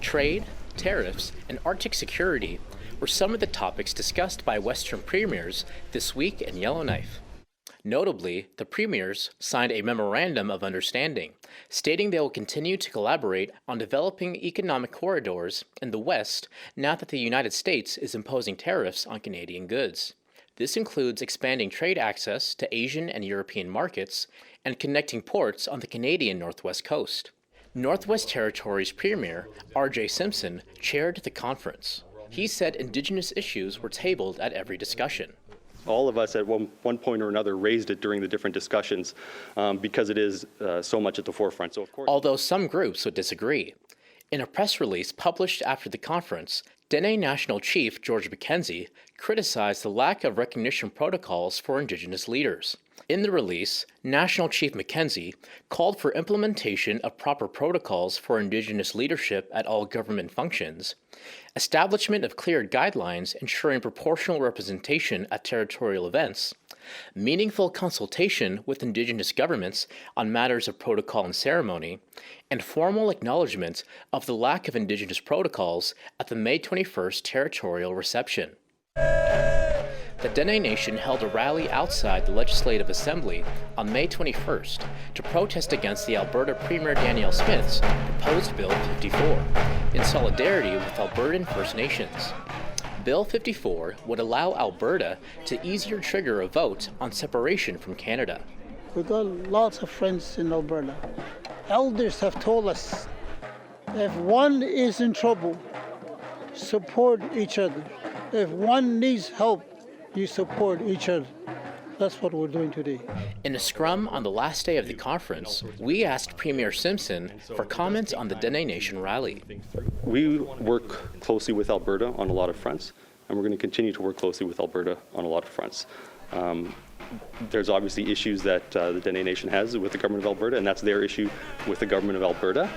Trade, tariffs, and Arctic security were some of the topics discussed by Western premiers this week in Yellowknife. Notably, the premiers signed a memorandum of understanding, stating they will continue to collaborate on developing economic corridors in the West now that the United States is imposing tariffs on Canadian goods. This includes expanding trade access to Asian and European markets and connecting ports on the Canadian Northwest Coast. Northwest Territories Premier R.J. Simpson chaired the conference. He said Indigenous issues were tabled at every discussion. All of us at one point or another raised it during the different discussions because it is so much at the forefront. So, of course, although some groups would disagree. In a press release published after the conference, APTN National Chief George Mackenzie criticized the lack of recognition protocols for Indigenous leaders. In the release, National Chief Mackenzie called for implementation of proper protocols for Indigenous leadership at all government functions, establishment of clear guidelines ensuring proportional representation at territorial events, meaningful consultation with Indigenous governments on matters of protocol and ceremony, and formal acknowledgement of the lack of Indigenous protocols at the May 21st territorial reception. The Dene Nation held a rally outside the Legislative Assembly on May 21st to protest against the Alberta Premier Danielle Smith's proposed Bill 54 in solidarity with Albertan First Nations. Bill 54 would allow Alberta to easier trigger a vote on separation from Canada. We've got lots of friends in Alberta. Elders have told us if one is in trouble, support each other. If one needs help, you support each other. That's what we're doing today. In a scrum on the last day of the conference, we asked Premier Simpson for comments on the Dene Nation rally. We work closely with Alberta on a lot of fronts, and we're going to continue to work closely with Alberta on a lot of fronts. There's obviously issues that the Dene Nation has with the government of Alberta, and that's their issue with the government of Alberta.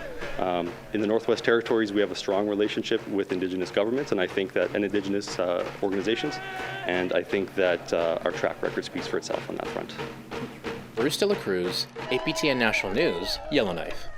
In the Northwest Territories, we have a strong relationship with Indigenous governments, and I think that and Indigenous organizations, and I think that our track record speaks for itself on that front. Bruce De La Cruz, APTN National News, Yellowknife.